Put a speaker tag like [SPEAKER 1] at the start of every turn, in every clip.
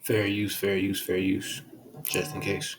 [SPEAKER 1] Fair use, fair use, fair use. Just in case.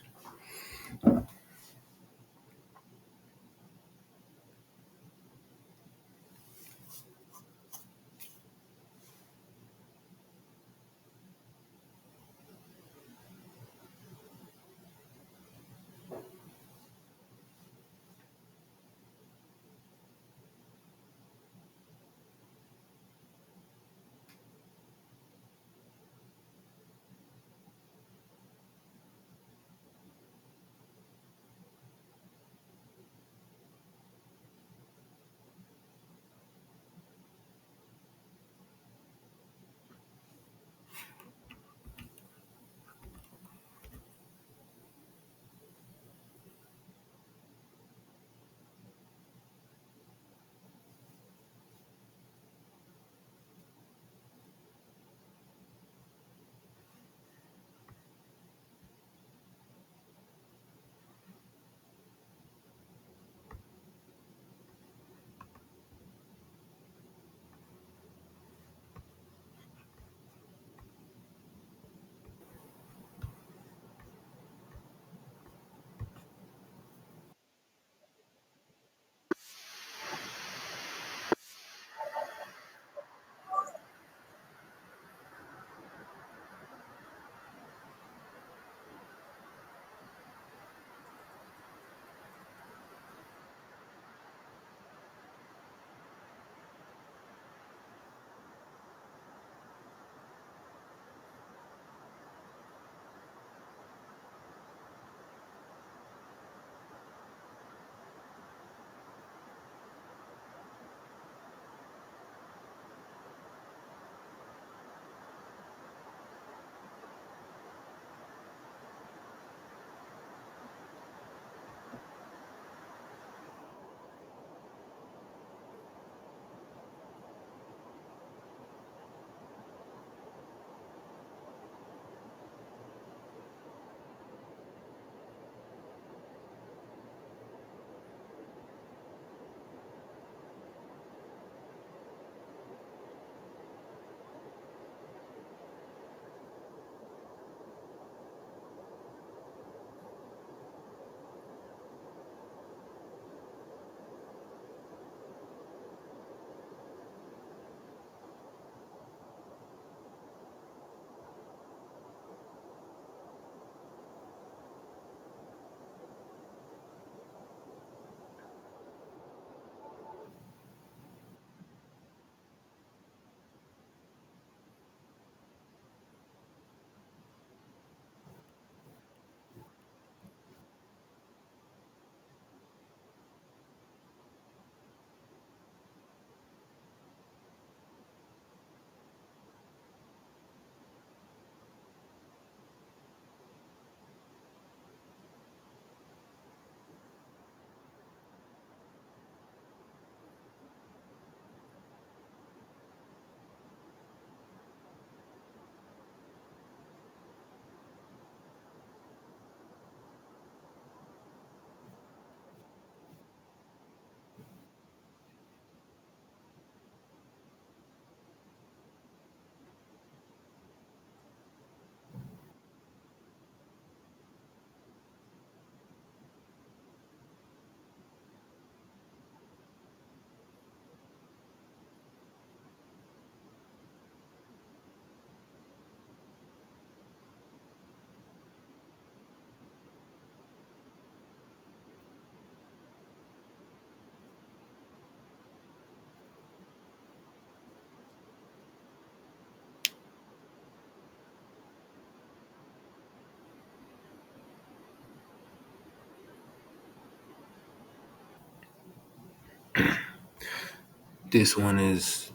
[SPEAKER 1] This one is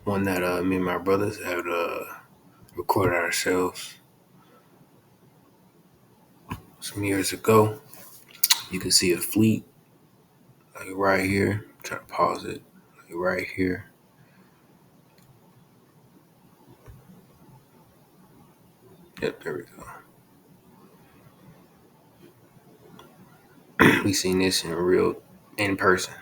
[SPEAKER 1] one that me and my brothers had recorded ourselves some years ago. You can see a fleet like right here. Try to pause it. Like right here. Yep, there we go. We seen this in real in person.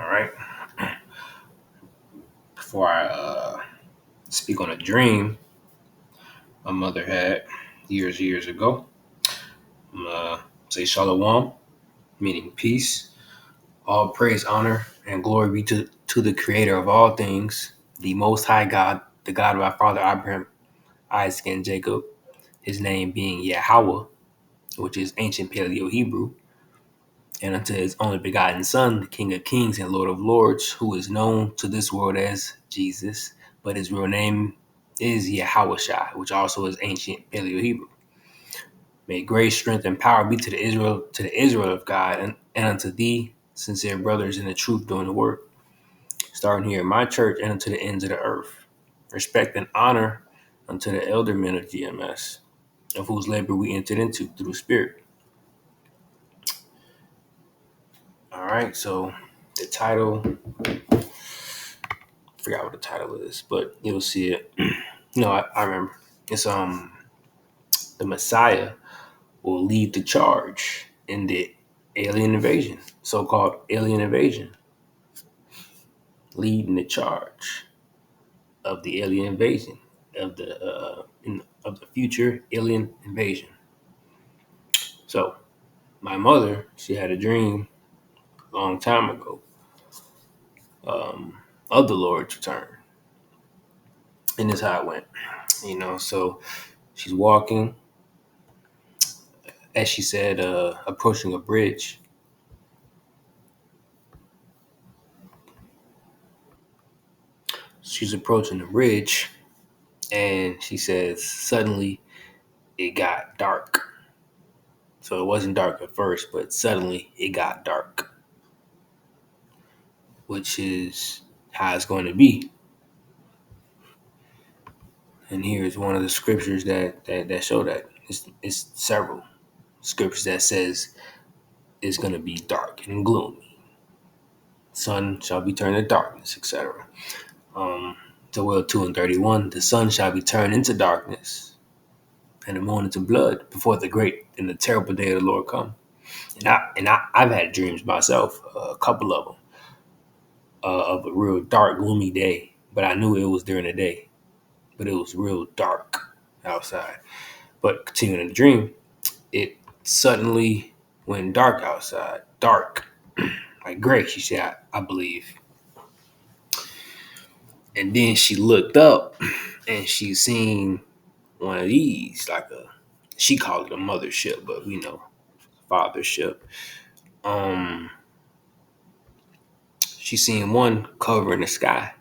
[SPEAKER 1] All right. Before I speak on a dream my mother had years ago, I'm say shalom, meaning peace. All praise, honor, and glory be to the Creator of all things, the Most High God, the God of our father Abraham, Isaac, and Jacob. His name being Yahweh, which is ancient Paleo Hebrew, and unto his only begotten Son, the King of Kings and Lord of Lords, who is known to this world as Jesus, but his real name is Yahweh, which also is ancient Paleo Hebrew. May grace, strength, and power be to the Israel of God, and unto thee, sincere brothers in the truth doing the work, starting here in my church and unto the ends of the earth. Respect and honor unto the elder men of GMS, of whose labor we entered into through the Spirit. All right, so the title, I forgot what the title is, but you'll see it. No, I remember. It's the Messiah will lead the charge in the alien invasion, so-called alien invasion, leading the charge of the alien invasion of the future alien invasion. So my mother, she had a dream a long time ago of the Lord's return, and this is how it went. So she's walking, as she said, approaching a bridge. She's approaching the bridge, and she says suddenly it got dark. So it wasn't dark at first, but suddenly it got dark, which is how it's going to be. And here's one of the scriptures that show that. It's several scriptures that says it's going to be dark and gloomy. Sun shall be turned to darkness, etc. Joel 2 and 31, the sun shall be turned into darkness and the moon into blood before the great and the terrible day of the Lord come. I've had dreams myself, a couple of them, of a real dark, gloomy day, but I knew it was during the day, but it was real dark outside. But continuing the dream, it suddenly went dark outside, dark, like gray, she said, I believe. And then she looked up and she seen one of these, she called it a mothership, but we know fathership. Um, she seen one covering the sky,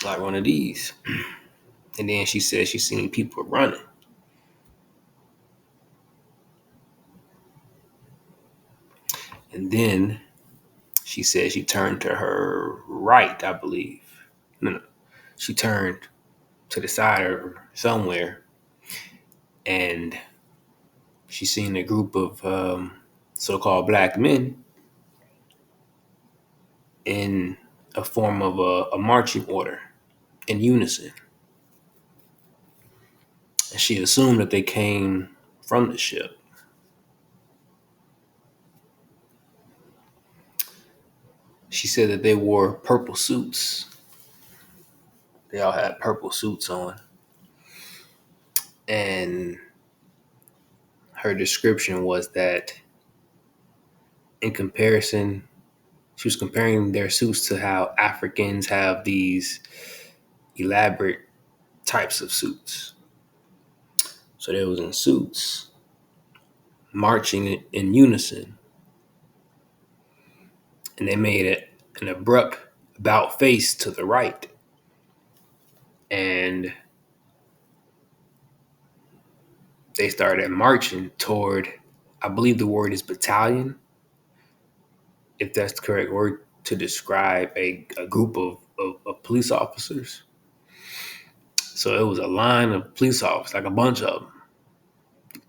[SPEAKER 1] like one of these. And then she said she seen people running. And then she said she turned to her right, I believe. No. She turned to the side or somewhere, and she seen a group of so-called black men in a form of a marching order in unison. And she assumed that they came from the ship. She said that they wore purple suits. They all had purple suits on. And her description was that in comparison, she was comparing their suits to how Africans have these elaborate types of suits. So they was in suits, marching in unison, and they made an abrupt about face to the right. And they started marching toward, I believe the word is battalion, if that's the correct word to describe a group of police officers. So it was a line of police officers, like a bunch of them.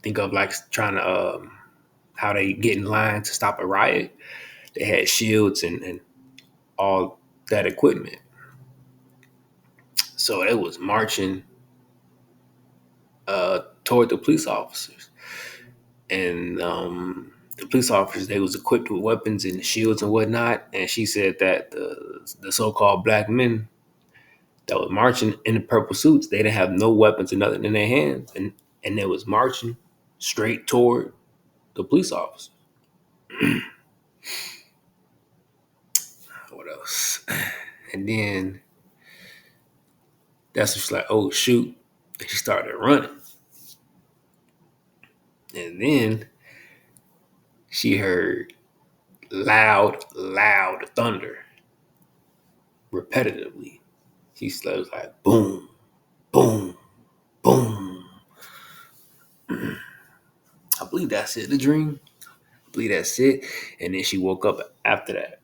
[SPEAKER 1] Think of like trying to, how they get in line to stop a riot. They had shields and all that equipment. So it was marching toward the police officers. and the police officers, they was equipped with weapons and shields and whatnot. And she said that the so-called black men that was marching in the purple suits, they didn't have no weapons or nothing in their hands, and they was marching straight toward the police officer. What else? And then that's when she's like, oh shoot. And she started running. And then she heard loud thunder repetitively. She was like boom, boom, boom. I believe that's it. The dream. I believe that's it. And then she woke up after that.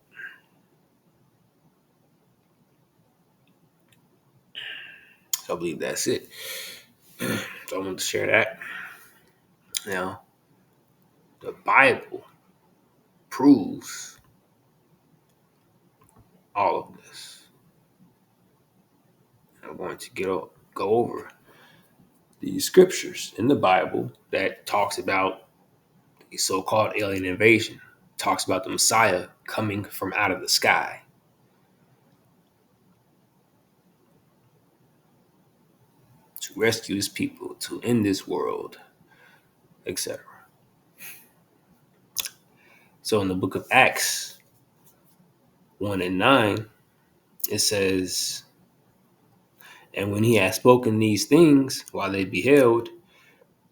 [SPEAKER 1] So I believe that's it. So I wanted to share that. Now, the Bible proves all of this. I'm going to go over the scriptures in the Bible that talks about the so-called alien invasion, talks about the Messiah coming from out of the sky. To rescue his people, to end this world, etc. So in the book of Acts 1 and 9, it says, and when he had spoken these things, while they beheld,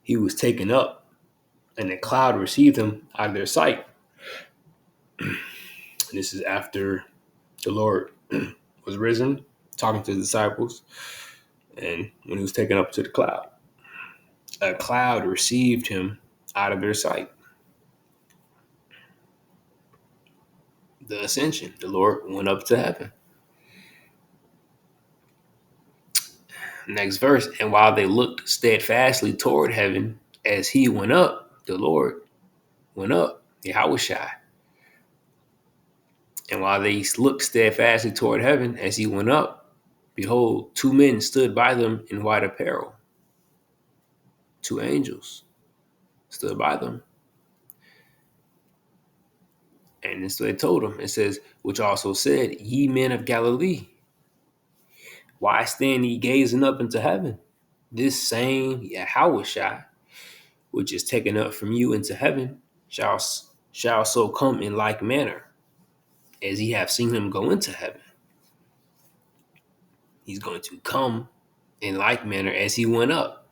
[SPEAKER 1] he was taken up, and a cloud received him out of their sight. And this is after the Lord was risen, talking to the disciples, and when he was taken up to the cloud, a cloud received him out of their sight. The ascension, the Lord went up to heaven. Next verse, and while they looked steadfastly toward heaven as he went up, the Lord went up, Yahushua. And while they looked steadfastly toward heaven as he went up, behold, two men stood by them in white apparel. Two angels stood by them. And this is what they told them. It says, which also said, ye men of Galilee, why stand ye gazing up into heaven? This same Yahushua, which is taken up from you into heaven, shall so come in like manner as ye have seen him go into heaven. He's going to come in like manner as he went up.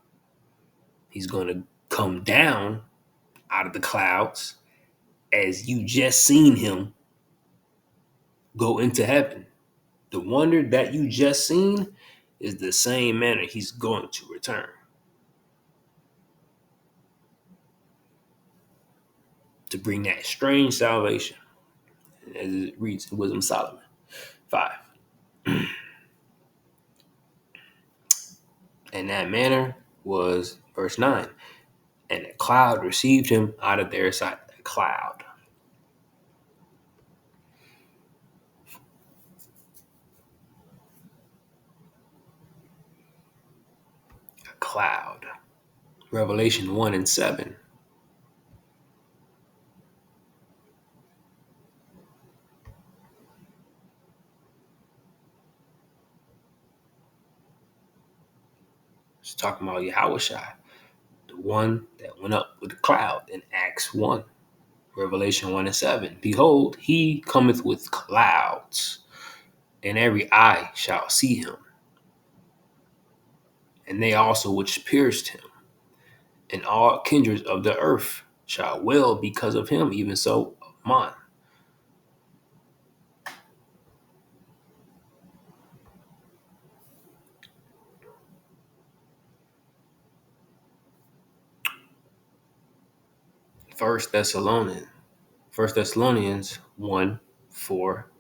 [SPEAKER 1] He's going to come down out of the clouds as you just seen him go into heaven. The wonder that you just seen is the same manner he's going to return. To bring that strange salvation, as it reads in Wisdom of Solomon 5. And that manner was verse 9. And a cloud received him out of their sight. A cloud. A cloud. Revelation 1 and 7. It's talking about Yahushua, the one that went up with the cloud in Acts 1. Revelation 1 and 7. Behold, he cometh with clouds, and every eye shall see him, and they also which pierced him, and all kindreds of the earth shall wail because of him, even so of mine. First Thessalonians 1 4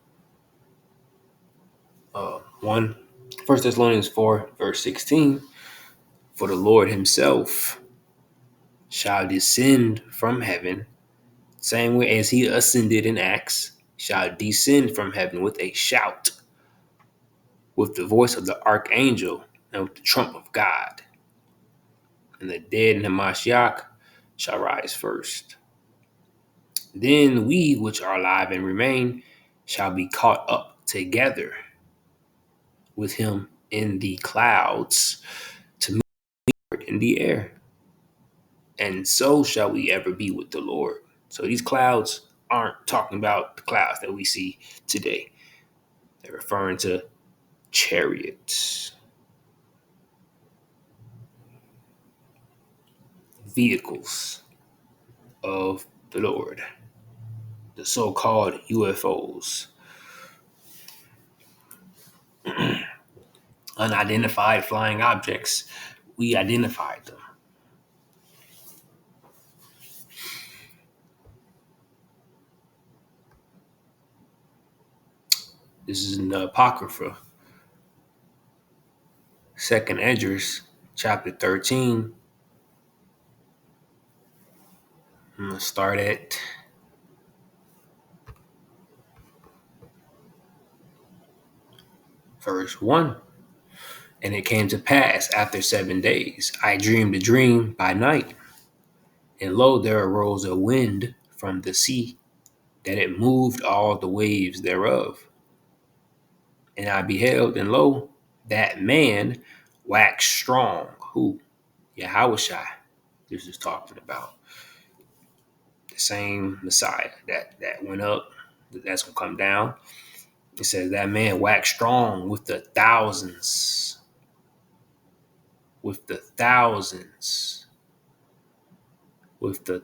[SPEAKER 1] 1 1 Thessalonians 4 verse 16. For the Lord himself shall descend from heaven, same way as he ascended in Acts, shall descend from heaven with a shout, with the voice of the archangel, and with the trump of God. And the dead in the Mashiach shall rise first. Then we which are alive and remain shall be caught up together with him in the clouds to meet in the air. And so shall we ever be with the Lord. So these clouds aren't talking about the clouds that we see today. They're referring to chariots, vehicles of the Lord, the so called UFOs, unidentified flying objects. We identified them. This is in the Apocrypha, Second Esdras, chapter 13. I'm going to start at verse 1. And it came to pass after 7 days, I dreamed a dream by night, and lo, there arose a wind from the sea, that it moved all the waves thereof. And I beheld, and lo, that man waxed strong. Who? Yahushua. This is talking about the same Messiah that went up, that's going to come down. It says that man waxed strong with the thousands, with the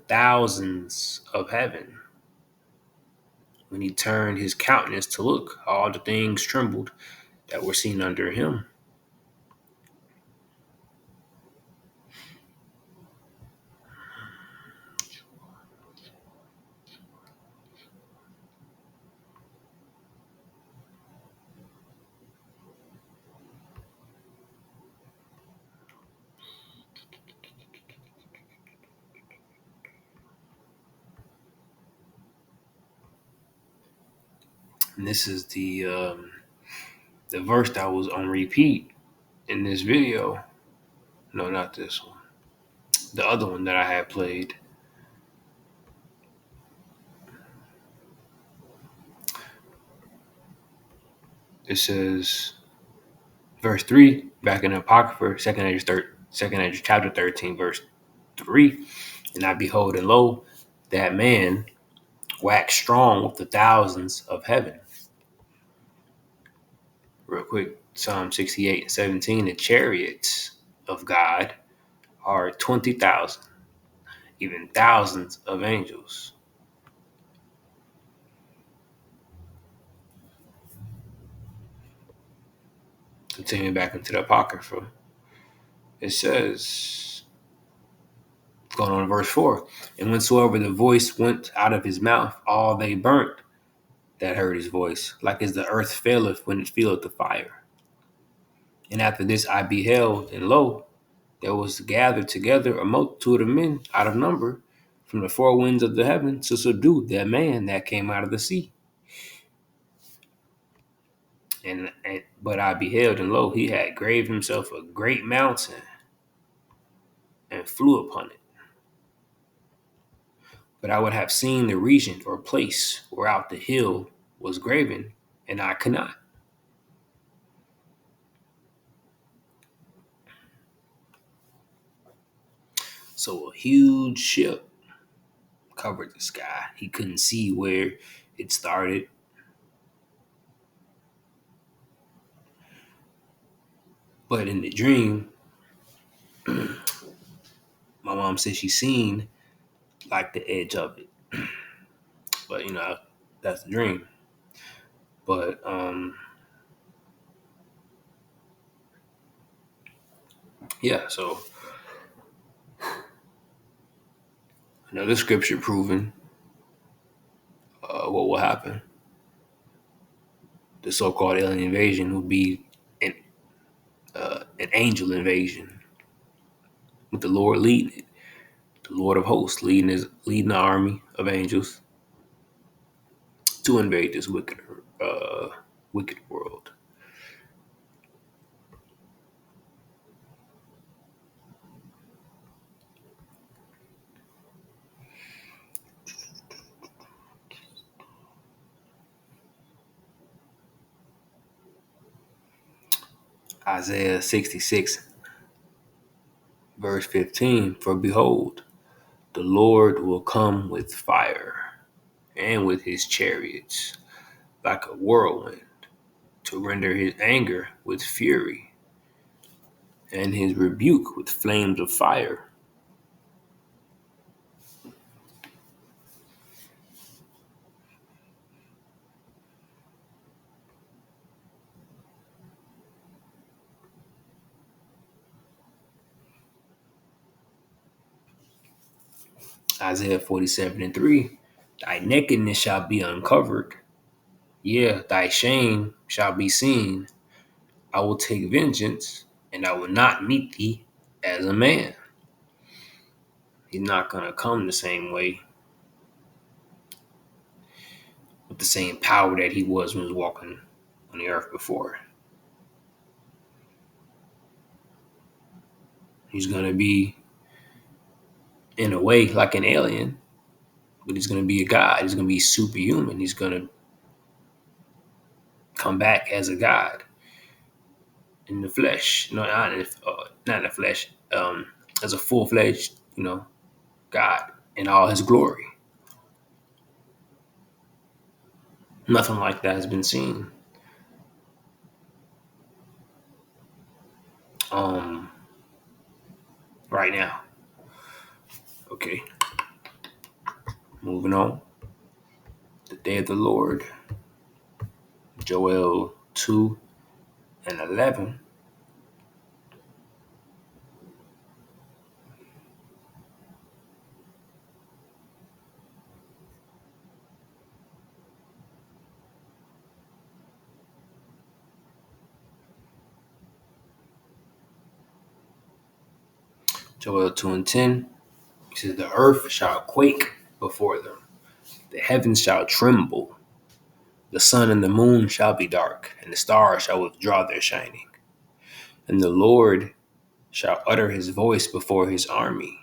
[SPEAKER 1] thousands of heaven. When he turned his countenance to look, all the things trembled that were seen under him. And this is the verse that was on repeat in this video. No, not this one. The other one that I had played. It says, verse 3, back in the Apocrypha, Second Esdras chapter 13, verse 3. And I behold, and lo, that man waxed strong with the thousands of heaven. Real quick, Psalm 68 and 17, the chariots of God are 20,000, even thousands of angels. Continuing back into the Apocrypha, it says, going on to verse 4, and whensoever the voice went out of his mouth, all they burnt that heard his voice, like as the earth faileth when it feeleth the fire. And after this I beheld, and lo, there was gathered together a multitude of men out of number from the four winds of the heaven to subdue that man that came out of the sea. But I beheld, and lo, he had graved himself a great mountain and flew upon it. But I would have seen the region or place whereout the hill was graven, and I could not. So a huge ship covered the sky. He couldn't see where it started. But in the dream, my mom said she seen like the edge of it. But that's the dream. But yeah, so another scripture proving what will happen. The so-called alien invasion will be an angel invasion with the Lord leading it. The Lord of hosts leading the army of angels to invade this wicked world. Isaiah 66, verse 15. For behold, the Lord will come with fire and with his chariots like a whirlwind to render his anger with fury and his rebuke with flames of fire. Isaiah 47 and 3. Thy nakedness shall be uncovered. Yeah, thy shame shall be seen. I will take vengeance, and I will not meet thee as a man. He's not going to come the same way with the same power that he was when he was walking on the earth before. He's going to be, in a way, like an alien, but he's going to be a god. He's going to be superhuman. He's going to come back as a god in the flesh. No, not in the flesh. As a full-fledged, God in all his glory. Nothing like that has been seen. Um, right now. Okay, moving on. The day of the Lord, Joel 2 and 11. Joel 2 and 10. He says, the earth shall quake before them, the heavens shall tremble, the sun and the moon shall be dark, and the stars shall withdraw their shining. And the Lord shall utter his voice before his army,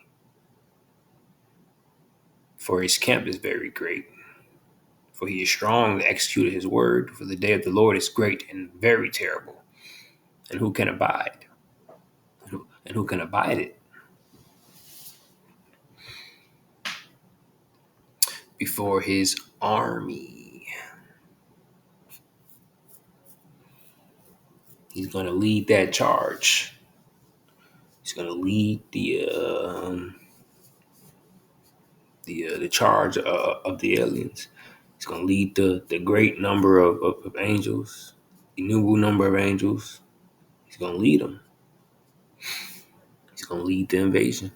[SPEAKER 1] for his camp is very great. For he is strong to execute his word, for the day of the Lord is great and very terrible. And who can abide? And who can abide it? Before his army. He's going to lead that charge. He's going to lead the charge of the aliens. He's going to lead the great number of angels, the innumerable number of angels. He's going to lead them. He's going to lead the invasion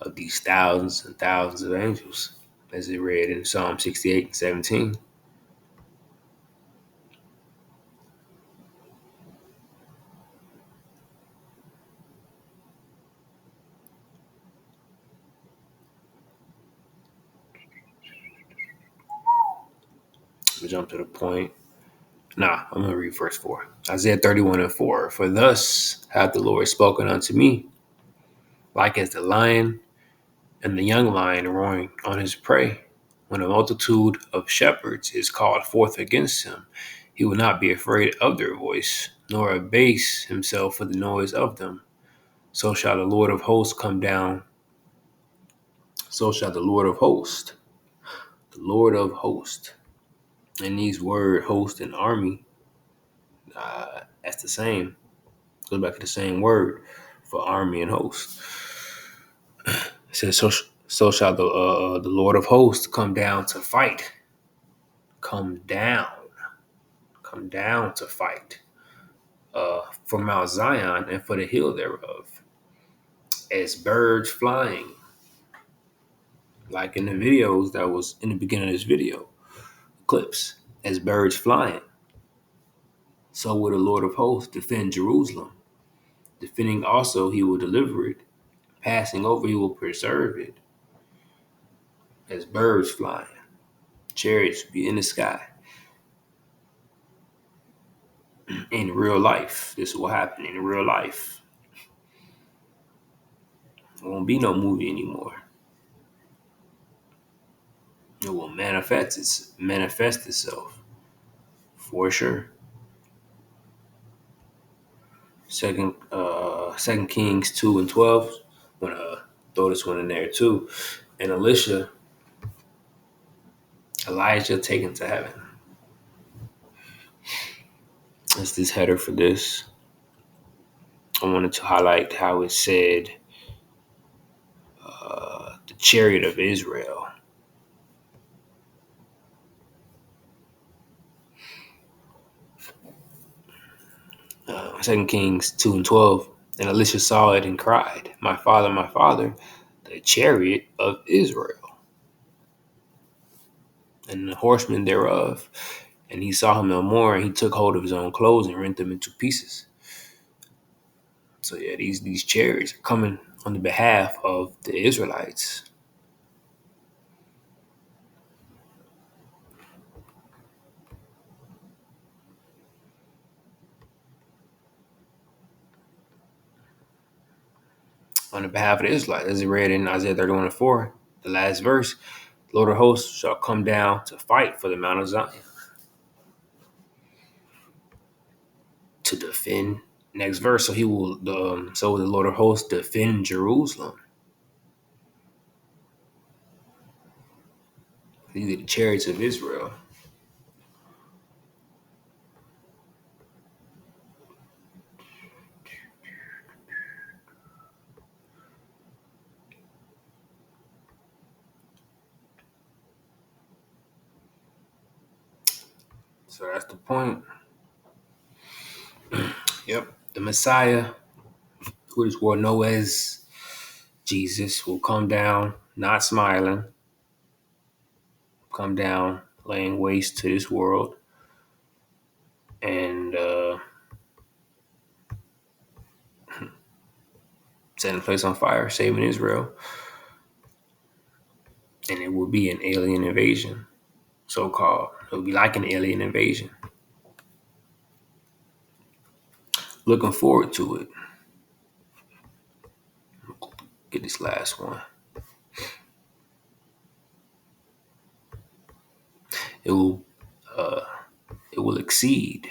[SPEAKER 1] of these thousands and thousands of angels, as it read in Psalm 68 and 17. We jump to the point. I'm going to read verse 4. Isaiah 31 and 4. For thus hath the Lord spoken unto me, like as the lion and the young lion roaring on his prey. When a multitude of shepherds is called forth against him, he will not be afraid of their voice, nor abase himself for the noise of them. So shall the Lord of hosts come down. So shall the Lord of hosts. The Lord of hosts. And these word host and army, that's the same. Goes back to the same word for army and host. It says, so shall the Lord of hosts come down to fight. Come down to fight for Mount Zion and for the hill thereof, as birds flying, like in the videos that was in the beginning of this video, clips, as birds flying. So will the Lord of hosts defend Jerusalem. Defending also, he will deliver it. Passing over, he will preserve it. As birds flying, chariots be in the sky. In real life, this will happen in real life. It won't be no movie anymore. It will manifest itself for sure. Second Kings 2:12. I'm gonna throw this one in there too. And Elijah taken to heaven. That's this header for this. I wanted to highlight how it said the chariot of Israel. 2 Kings 2:12. And Elisha saw it and cried, my father, the chariot of Israel, and the horsemen thereof. And he saw him no more, and he took hold of his own clothes and rent them into pieces. So yeah, these chariots are coming on the behalf of the Israelites. On the behalf of the Israelites, as it read in Isaiah 31:4, the last verse, the Lord of hosts shall come down to fight for the Mount of Zion, to defend. Next verse, so he will. So the Lord of hosts defend Jerusalem. These are the chariots of Israel. So that's the point. Yep, the Messiah, who this world knows as Jesus, will come down, not smiling, come down, laying waste to this world, and setting the place on fire, saving Israel. And it will be an alien invasion, so called. It will be like an alien invasion. Looking forward to it. Get this last one. It will uh, it will exceed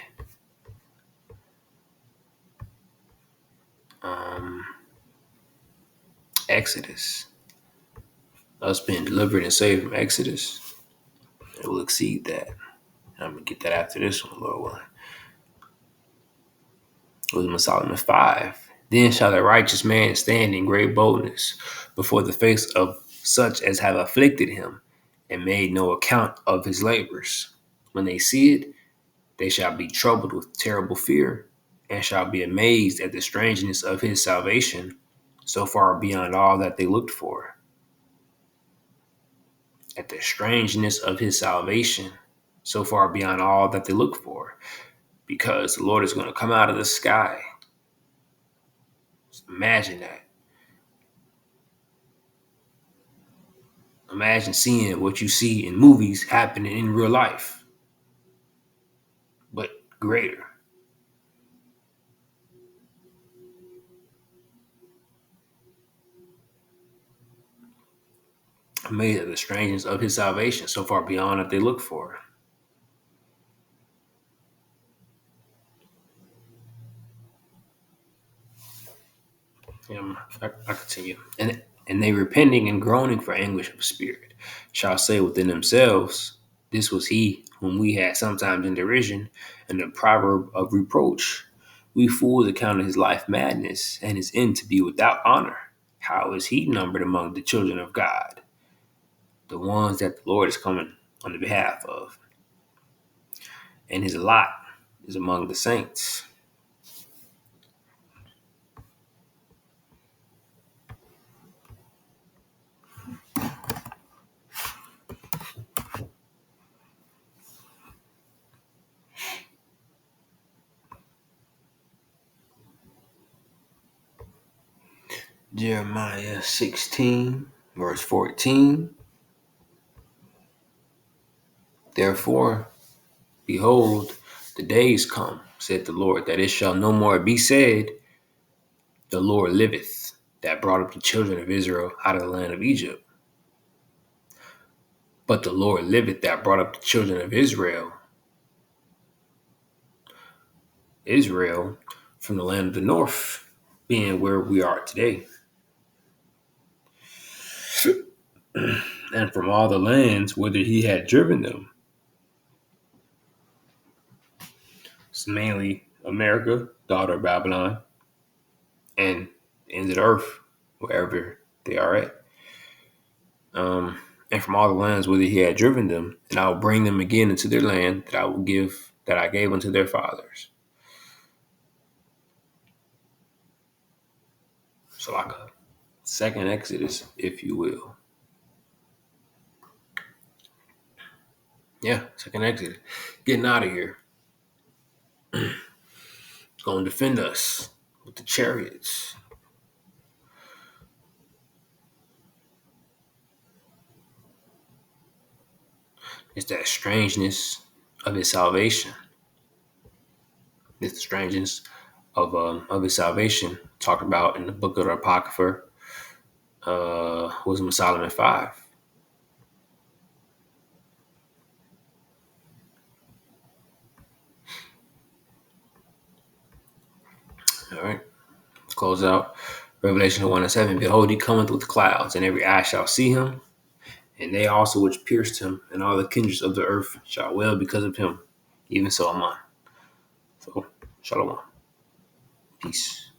[SPEAKER 1] um, Exodus. Us being delivered and saved from Exodus. It will exceed that. I'm gonna get that after this one, Lord willing. Wisdom of Solomon 5. Then shall the righteous man stand in great boldness before the face of such as have afflicted him and made no account of his labors. When they see it, they shall be troubled with terrible fear and shall be amazed at the strangeness of his salvation, so far beyond all that they looked for. At the strangeness of his salvation, so far beyond all that they looked for, because the Lord is going to come out of the sky. Just imagine that. Imagine seeing what you see in movies happening in real life, but greater. Amazed at the strangeness of his salvation, so far beyond that they look for. I continue. And they repenting and groaning for anguish of spirit shall say within themselves, this was he whom we had sometimes in derision, and the proverb of reproach. We fools accounted his life madness, and his end to be without honor. How is he numbered among the children of God, the ones that the Lord is coming on the behalf of? And his lot is among the saints. Jeremiah 16, verse 14. Therefore, behold, the days come, said the Lord, that it shall no more be said, the Lord liveth, that brought up the children of Israel out of the land of Egypt. But the Lord liveth that brought up the children of Israel from the land of the north, being where we are today, and from all the lands whither he had driven them. It's mainly America, daughter of Babylon, and the ends of the earth, wherever they are at. And from all the lands whither he had driven them, and I will bring them again into their land that I gave unto their fathers. So like a second Exodus, if you will. Yeah, second Exodus. Getting out of here. Going to defend us with the chariots. It's that strangeness of his salvation. It's the strangeness of his salvation talked about in the book of the Apocrypha, Wisdom of Solomon 5. All right, let's close out. Revelation 1:7. Behold, he cometh with clouds, and every eye shall see him, and they also which pierced him, and all the kindreds of the earth shall wail because of him. Even so am I. So, shalom. Peace.